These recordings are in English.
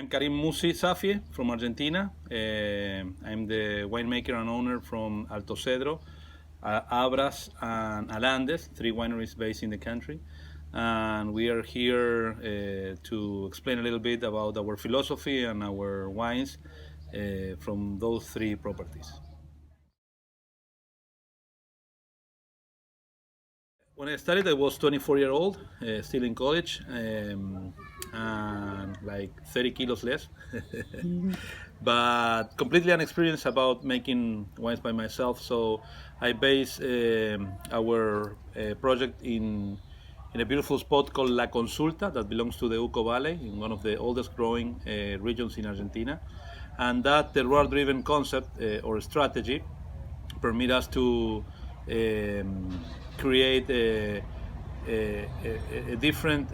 I'm Karim Mussi Saffie from Argentina. I'm the winemaker and owner from Alto Cedro, Abras, and Alandes, three wineries based in the country. And we are here to explain a little bit about our philosophy and our wines from those three properties. When I started, I was 24-year old, still in college, and like 30 kilos less, but completely unexperienced about making wines by myself. So I base our project in a beautiful spot called La Consulta that belongs to the Uco Valley, in one of the oldest growing regions in Argentina. And that terroir-driven concept or strategy permit us to create a different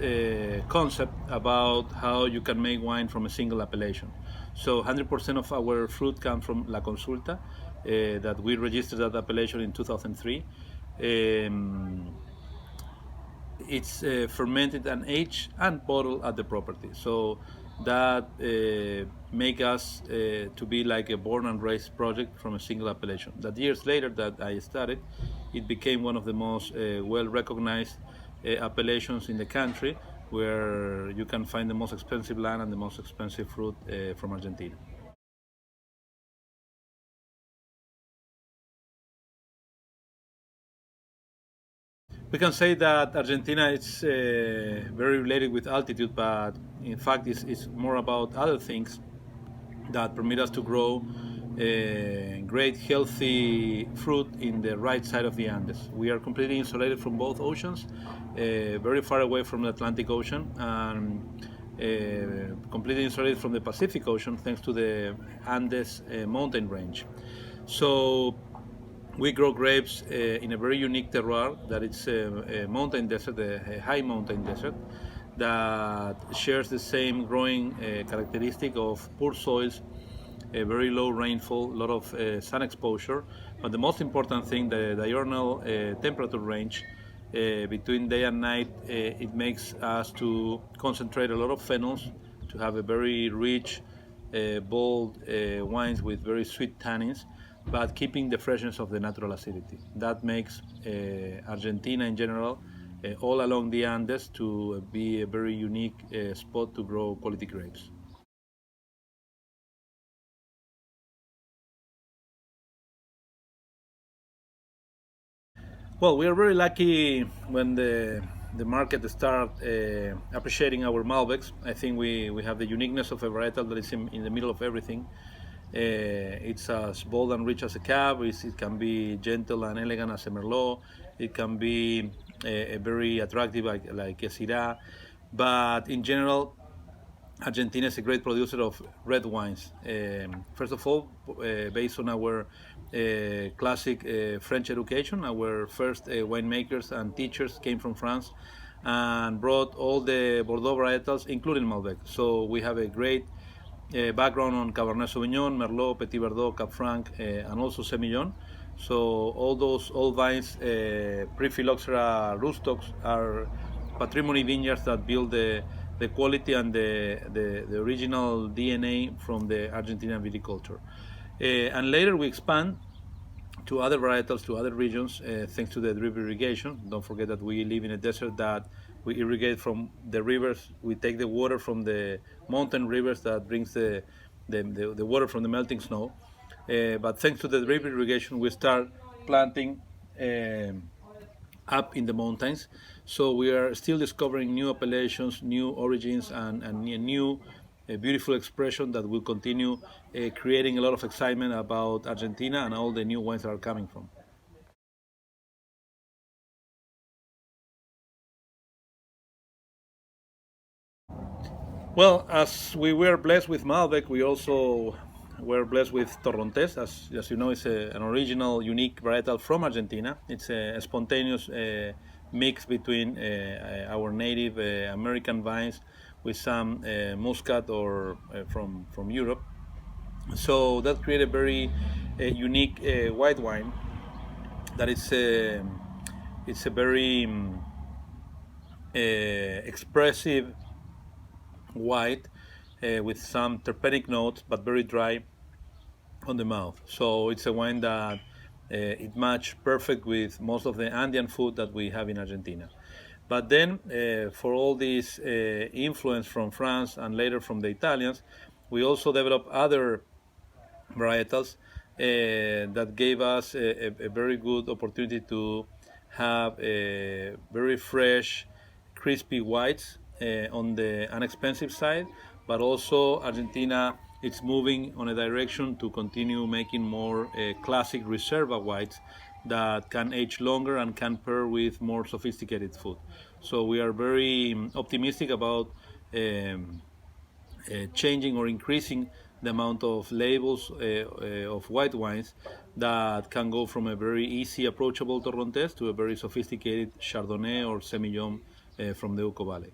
concept about how you can make wine from a single appellation. So 100% of our fruit comes from La Consulta, that we registered that appellation in 2003. It's fermented and aged and bottled at the property. So that make us to be like a born and raised project from a single appellation. That years later that I started, it became one of the most well recognized appellations in the country, where you can find the most expensive land and the most expensive fruit from Argentina. We can say that Argentina is very related with altitude, but in fact it's more about other things that permit us to grow great healthy fruit in the right side of the Andes. We are completely insulated from both oceans, very far away from the Atlantic Ocean, and completely insulated from the Pacific Ocean thanks to the Andes mountain range. So we grow grapes in a very unique terroir that it's a mountain desert, a high mountain desert, that shares the same growing characteristic of poor soils, a very low rainfall, a lot of sun exposure, but the most important thing, the diurnal temperature range between day and night, it makes us to concentrate a lot of phenols, to have a very rich, bold wines with very sweet tannins, but keeping the freshness of the natural acidity. That makes Argentina in general, all along the Andes, to be a very unique spot to grow quality grapes. Well, we are very lucky when the market start appreciating our Malbecs. I think we have the uniqueness of a varietal that is in the middle of everything. It's as bold and rich as a Cab. It can be gentle and elegant as a Merlot. It can be a very attractive like a Syrah. But in general, Argentina is a great producer of red wines. First of all, based on our classic French education, our first winemakers and teachers came from France and brought all the Bordeaux varietals, including Malbec. So we have a great background on Cabernet Sauvignon, Merlot, Petit Verdot, Cab Franc, and also Semillon. So all those old vines, pre-phylloxera rootstocks, are patrimony vineyards that build the quality and the original DNA from the Argentinian viticulture. And later we expand to other varietals, to other regions, thanks to the drip irrigation. Don't forget that we live in a desert that we irrigate from the rivers. We take the water from the mountain rivers that brings the water from the melting snow. But thanks to the drip irrigation, we start planting up in the mountains. So we are still discovering new appellations, new origins, and a new beautiful expression that will continue creating a lot of excitement about Argentina and all the new wines that are coming from. Well, as we were blessed with Malbec, we also were blessed with Torrontés. As you know, it's an original, unique varietal from Argentina. It's a spontaneous mix between our native American vines with some muscat or from Europe. So that created a very unique white wine that it's a very expressive white with some terpenic notes, but very dry on the mouth. So it's a wine that it matched perfect with most of the Andean food that we have in Argentina. But then, for all this influence from France and later from the Italians, we also developed other varietals that gave us a very good opportunity to have very fresh, crispy whites on the inexpensive side, but also Argentina it's moving on a direction to continue making more classic Reserva whites that can age longer and can pair with more sophisticated food. So we are very optimistic about changing or increasing the amount of labels of white wines that can go from a very easy, approachable Torrontés to a very sophisticated Chardonnay or Semillon from the Uco Valley.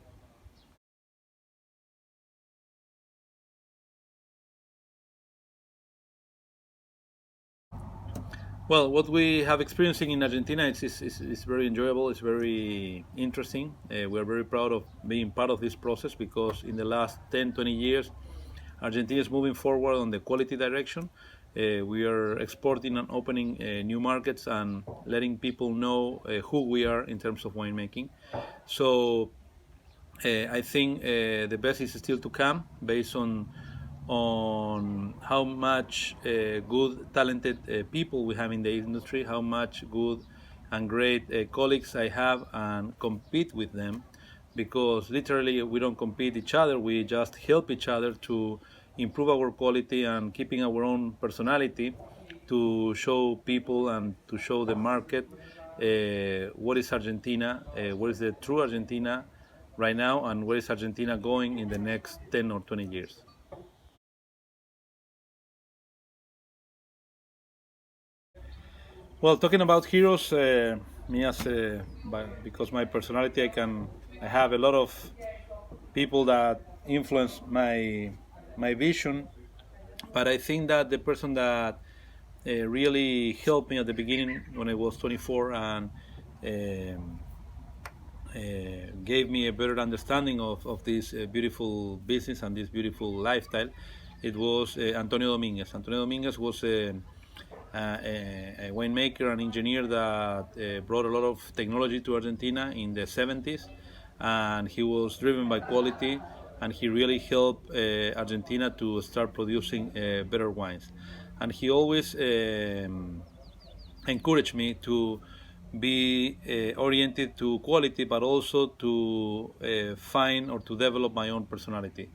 Well, what we have experiencing in Argentina is very enjoyable. It's very interesting. We're very proud of being part of this process because in the last 10, 20 years, Argentina is moving forward on the quality direction. We are exporting and opening new markets and letting people know who we are in terms of winemaking. So I think the best is still to come based on how much good, talented people we have in the industry, how much good and great colleagues I have, and compete with them, because literally we don't compete each other. We just help each other to improve our quality and keeping our own personality to show people and to show the market what is Argentina, what is the true Argentina right now, and where is Argentina going in the next 10 or 20 years. Well, talking about heroes, me as because my personality, I have a lot of people that influence my vision. But I think that the person that really helped me at the beginning when I was 24 and um, gave me a better understanding of this beautiful business and this beautiful lifestyle, it was Antonio Dominguez. Antonio Dominguez was a winemaker and engineer that brought a lot of technology to Argentina in the 70s, and he was driven by quality, and he really helped Argentina to start producing better wines. And he always encouraged me to be oriented to quality, but also to find or to develop my own personality.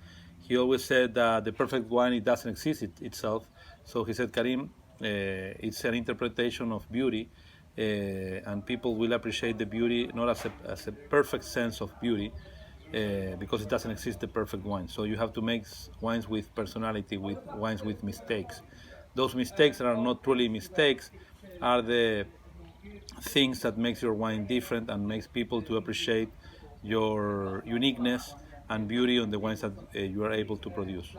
He always said that the perfect wine it doesn't exist itself. So he said, Karim, it's an interpretation of beauty, and people will appreciate the beauty not as a perfect sense of beauty, because it doesn't exist the perfect wine. So you have to make wines with personality, with wines with mistakes. Those mistakes that are not truly mistakes are the things that makes your wine different and makes people to appreciate your uniqueness and beauty on the wines that you are able to produce.